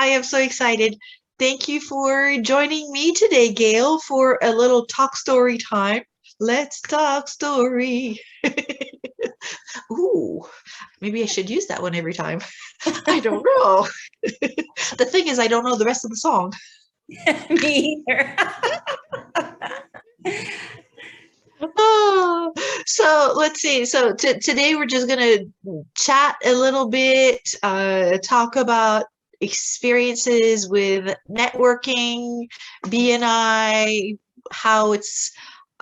I am so excited. Thank you for joining me today, Gail, for a little talk story time. Let's talk story. Ooh, maybe I should use that one every time. I don't know. The thing is, I don't know the rest of the song. Me either. Oh, so let's see. So today we're just gonna chat a little bit, talk about experiences with networking, BNI, how it's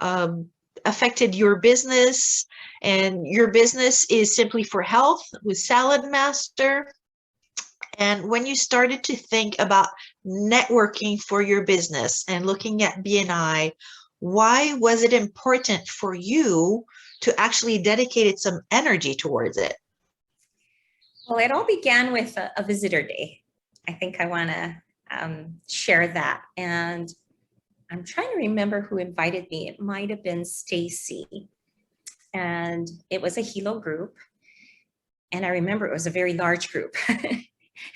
um, affected your business, and your business is Simply for Health with Salad Master. And when you started to think about networking for your business and looking at BNI, why was it important for you to actually dedicate some energy towards it? Well, it all began with a visitor day. I think I want to share that. And I'm trying to remember who invited me. It might have been Stacy. And it was a Hilo group. And I remember it was a very large group.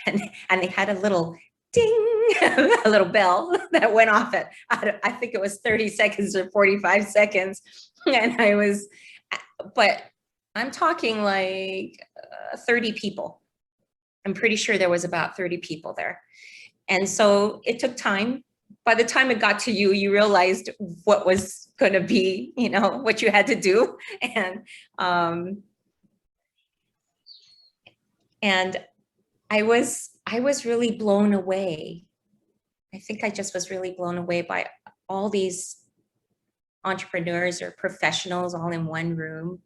and they had a little ding, a little bell that went off at, I think it was 30 seconds or 45 seconds. And but I'm talking like 30 people. I'm pretty sure there was about 30 people there. And so it took time. By the time it got to you, you realized what was going to be, what you had to do. And I was really blown away. I think I just was really blown away by all these entrepreneurs or professionals all in one room,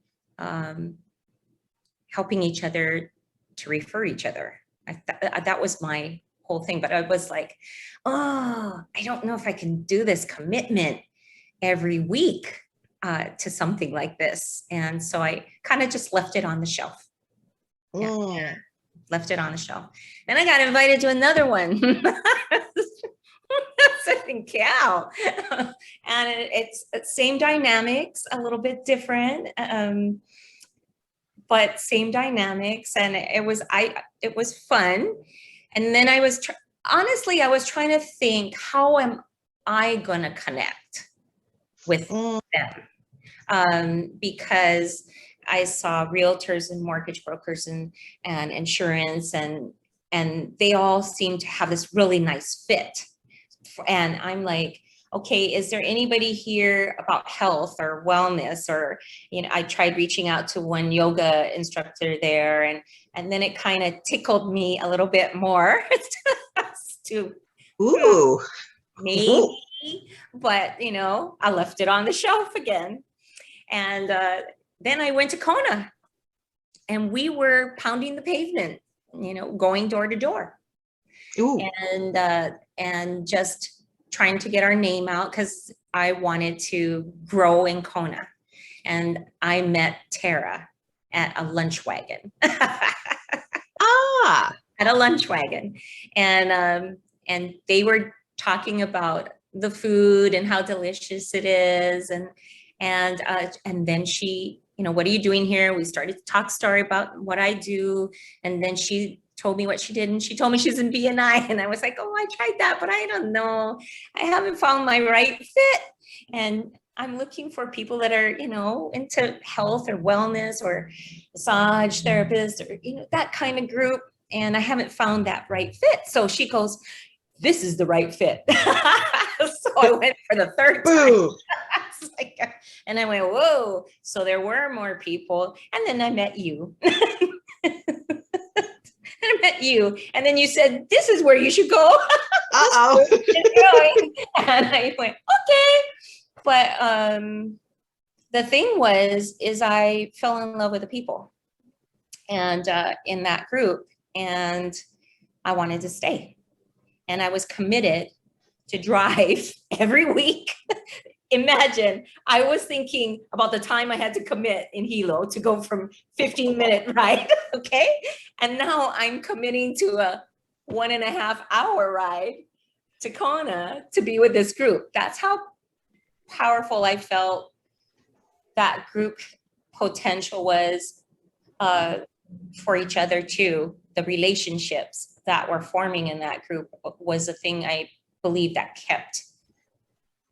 helping each other to refer each other. That was my whole thing. But I was like, oh, I don't know if I can do this commitment every week to something like this. And so I kind of just left it on the shelf. Yeah. Left it on the shelf. Then I got invited to another one. Cow. And it's same dynamics, a little bit different, but same dynamics. And it was fun. And then honestly, I was trying to think, how am I going to connect with them? Because I saw realtors and mortgage brokers and insurance, and they all seem to have this really nice fit. And I'm like, okay, is there anybody here about health or wellness? Or, I tried reaching out to one yoga instructor there, and then it kind of tickled me a little bit more to maybe, but I left it on the shelf again. And then I went to Kona, and we were pounding the pavement, going door to door. And just trying to get our name out, because I wanted to grow in Kona. And I met Tara at a lunch wagon. At a lunch wagon. And they were talking about the food and how delicious it is. And then she, what are you doing here? We started to talk story about what I do. And then she told me what she did, and she told me she's in BNI, and I was like, oh, I tried that, but I don't know, I haven't found my right fit. And I'm looking for people that are, into health or wellness or massage therapists, or, that kind of group. And I haven't found that right fit. So she goes, this is the right fit. So I went for the third time. And I went, whoa. So there were more people. And then I met you. I met you, and then you said, this is where you should go. Uh-oh. And I went, okay. But the thing is I fell in love with the people, and in that group, and I wanted to stay. And I was committed to drive every week. Imagine, I was thinking about the time I had to commit in Hilo to go from 15-minute ride, okay? And now I'm committing to a 1.5 hour ride to Kona to be with this group. That's how powerful I felt that group potential was for each other too, the relationships. that were forming in that group was the thing I believe that kept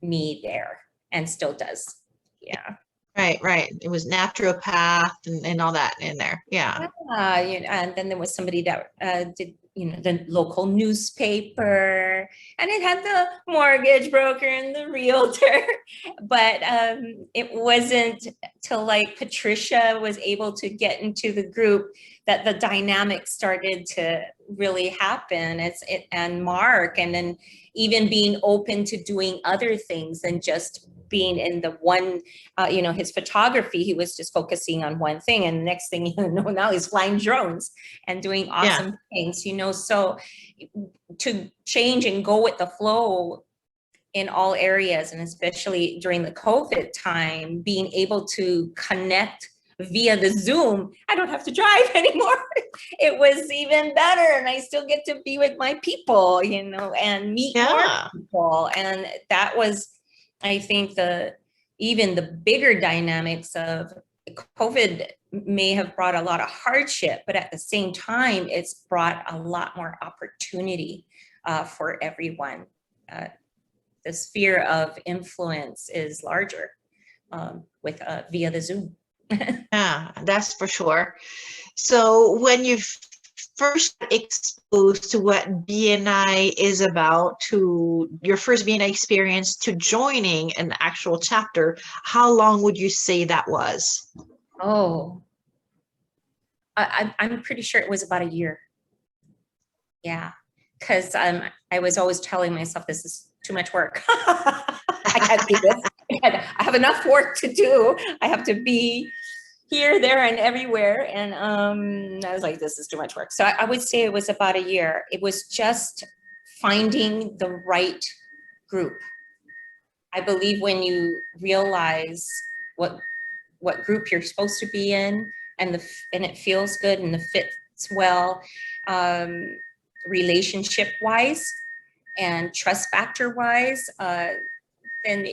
me there and still does. Yeah. Right. It was naturopath and all that in there. Yeah. And then there was somebody that did, the local newspaper, and it had the mortgage broker and the realtor. But it wasn't till like Patricia was able to get into the group that the dynamic started to really happen. And Mark, and then even being open to doing other things than just being in the one, his photography, he was just focusing on one thing. And the next thing you know, now he's flying drones and doing awesome things, so to change and go with the flow in all areas, and especially during the COVID time, being able to connect via the Zoom, I don't have to drive anymore. It was even better. And I still get to be with my people, and meet more people. And that was, I think, even the bigger dynamics of COVID may have brought a lot of hardship, but at the same time, it's brought a lot more opportunity for everyone. The sphere of influence is larger with via the Zoom. Yeah, that's for sure. So when you first exposed to what BNI is about, to your first BNI experience to joining an actual chapter, how long would you say that was? Oh, I'm pretty sure it was about a year. Yeah, because I was always telling myself, this is too much work. I can't do this. I have enough work to do. I have to be here, there, and everywhere. And I was like, this is too much work. So I would say it was about a year. It was just finding the right group. I believe when you realize what group you're supposed to be in, and it feels good and the fits well, relationship wise and trust factor wise, then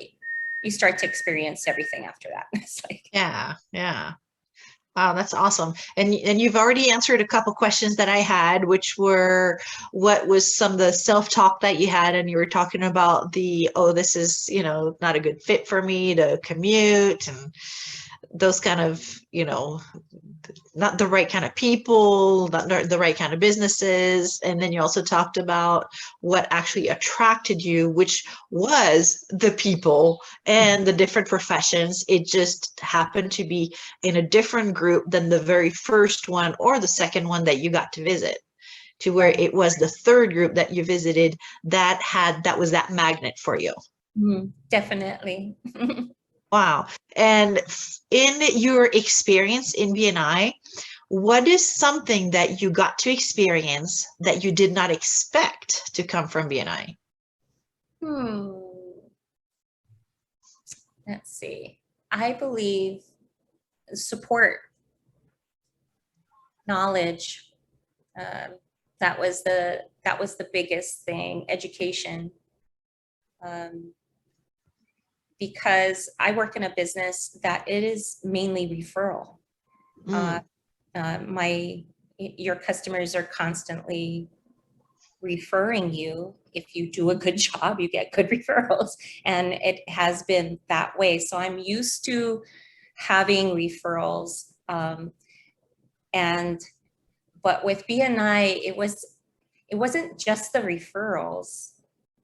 you start to experience everything after that. It's like, yeah. Wow, that's awesome. And you've already answered a couple questions that I had, which were, what was some of the self-talk that you had? And you were talking about this is, not a good fit for me to commute, and those kind of, not the right kind of people, not the right kind of businesses. And then you also talked about what actually attracted you, which was the people and the different professions. It just happened to be in a different group than the very first one or the second one that you got to visit, to where it was the third group that you visited that was that magnet for you. Definitely. Wow. And in your experience in BNI, what is something that you got to experience that you did not expect to come from BNI? Let's see. I believe support, knowledge, that was the biggest thing. Education. Because I work in a business that it is mainly referral. Your customers are constantly referring you. If you do a good job, you get good referrals, and it has been that way. So I'm used to having referrals, but with BNI, it wasn't just the referrals;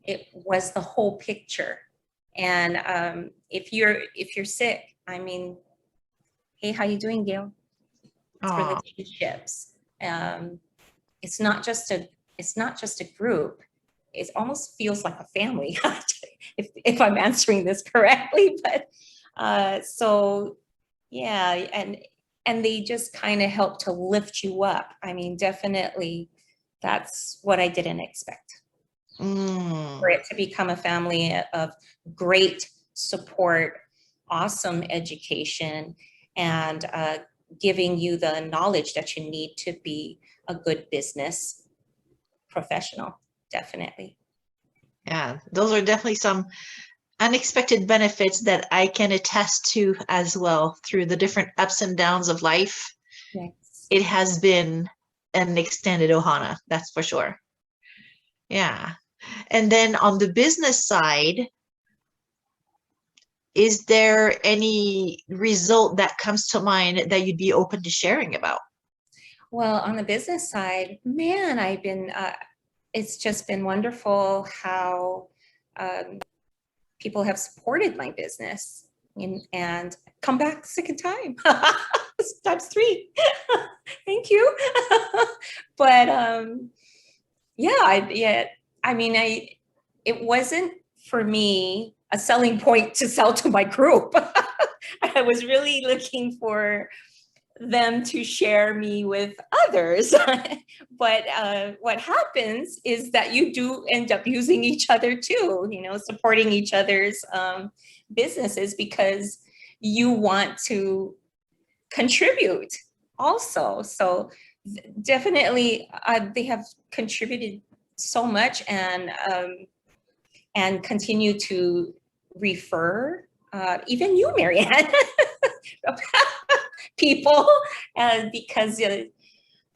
it was the whole picture. And if you're sick, I mean, hey, how you doing, Gayle? It's relationships. It's not just a group. It almost feels like a family, if I'm answering this correctly. But so yeah, and they just kind of help to lift you up. I mean, definitely, that's what I didn't expect. For it to become a family of great support, awesome education, and giving you the knowledge that you need to be a good business professional. Definitely. Yeah, those are definitely some unexpected benefits that I can attest to as well through the different ups and downs of life. Yes. It has been an extended ohana, that's for sure. Yeah. And then on the business side, is there any result that comes to mind that you'd be open to sharing about? Well, on the business side, man, it's just been wonderful how people have supported my business and come back second time. Times three. Thank you. But it wasn't for me a selling point to sell to my group. I was really looking for them to share me with others. But what happens is that you do end up using each other too, supporting each other's businesses because you want to contribute also. So definitely they have contributed so much and continue to refer, even you, Marianne, people, because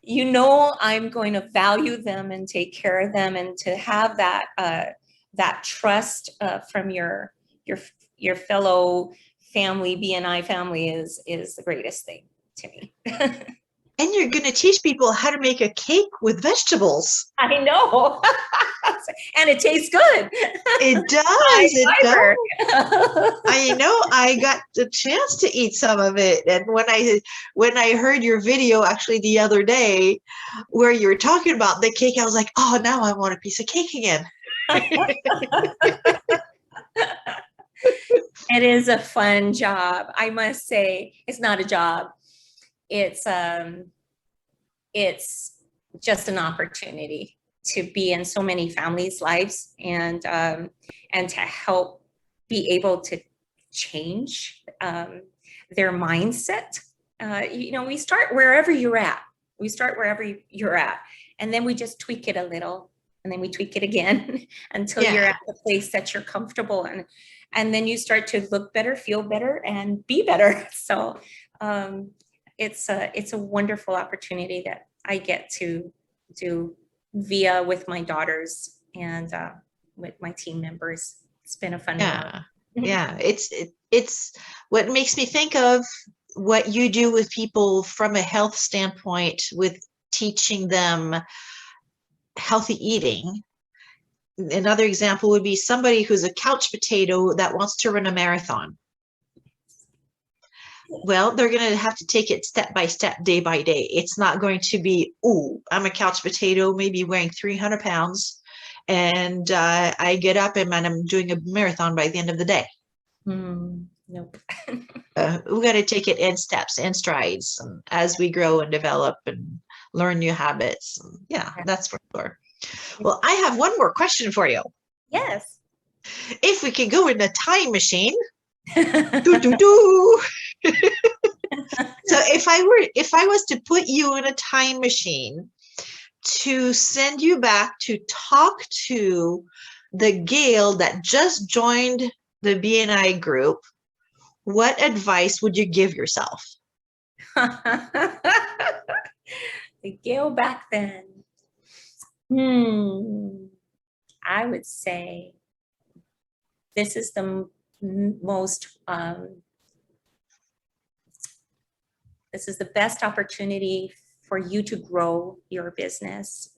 I'm going to value them and take care of them, and to have that trust from your fellow family, BNI family, is the greatest thing to me. And you're going to teach people how to make a cake with vegetables. I know. And it tastes good. It does. It does. I know. I got the chance to eat some of it. And when I heard your video actually the other day where you were talking about the cake, I was like, oh, now I want a piece of cake again. It is a fun job. I must say, it's not a job. It's just an opportunity to be in so many families' lives and to help be able to change their mindset. We start wherever you're at. We start wherever you're at, and then we just tweak it a little, and then we tweak it again until you're at the place that you're comfortable, and then you start to look better, feel better, and be better. So it's a wonderful opportunity that I get to do with my daughters and with my team members. It's been a fun ride. Yeah, it's what makes me think of what you do with people from a health standpoint, with teaching them healthy eating. Another example would be somebody who's a couch potato that wants to run a marathon. Well, they're going to have to take it step by step, day by day. It's not going to be, oh, I'm a couch potato, maybe weighing 300 pounds, and I get up and I'm doing a marathon by the end of the day. Nope. We got to take it in steps and strides as we grow and develop and learn new habits. Yeah, that's for sure. Well, I have one more question for you. Yes. If we could go in a time machine, so if I was to put you in a time machine to send you back to talk to the Gayle that just joined the BNI group, what advice would you give yourself? The Gayle back then. I would say this is the most this is the best opportunity for you to grow your business,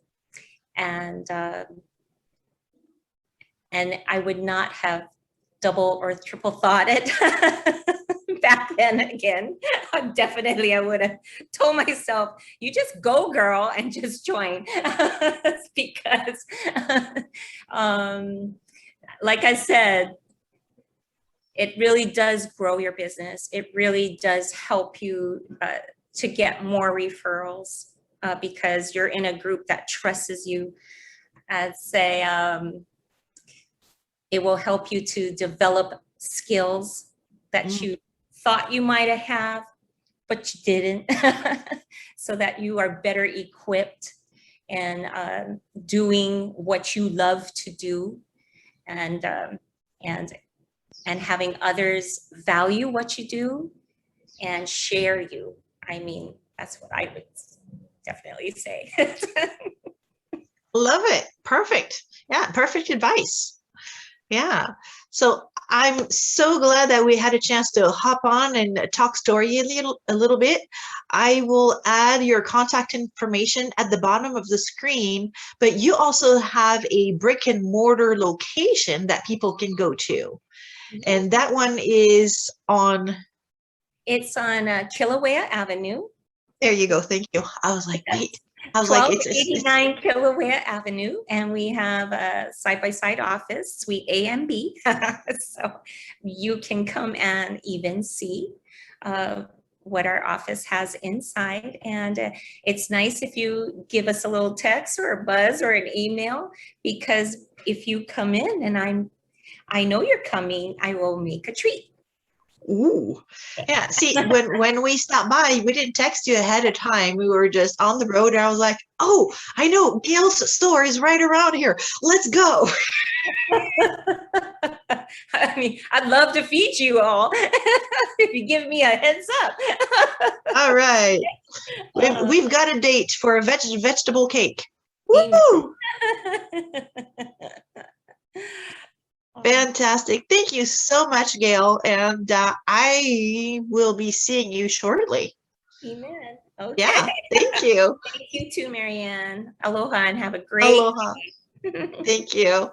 and I would not have double or triple thought it back then. Again, definitely I would have told myself, you just go, girl, and just join. Because like I said, it really does grow your business. It really does help you to get more referrals because you're in a group that trusts you. I'd say it will help you to develop skills that you thought you might have, but you didn't, so that you are better equipped and doing what you love to do, and having others value what you do and share you. I mean, that's what I would definitely say. Love it. Perfect. Yeah, perfect advice. Yeah. So I'm so glad that we had a chance to hop on and talk story a little bit. I will add your contact information at the bottom of the screen, but you also have a brick and mortar location that people can go to. And that one is on. It's on Kilauea Avenue. There you go. Thank you. I was like, wait. I was like, it's 1289 Kilauea Avenue, and we have a side-by-side office, suite A and B. So you can come and even see what our office has inside. And it's nice if you give us a little text or a buzz or an email, because if you come in and I know you're coming, I will make a treat. ooh, yeah. See, when we stopped by, we didn't text you ahead of time. We were just on the road, and I was like, "Oh, I know Gayle's store is right around here. Let's go." I mean, I'd love to feed you all if you give me a heads up. All right, we've got a date for a vegetable cake. Woo! Fantastic. Thank you so much, Gayle. And I will be seeing you shortly. Amen. Okay. Yeah, thank you. Thank you too, Marianne. Aloha and have a great Aloha. day. Thank you.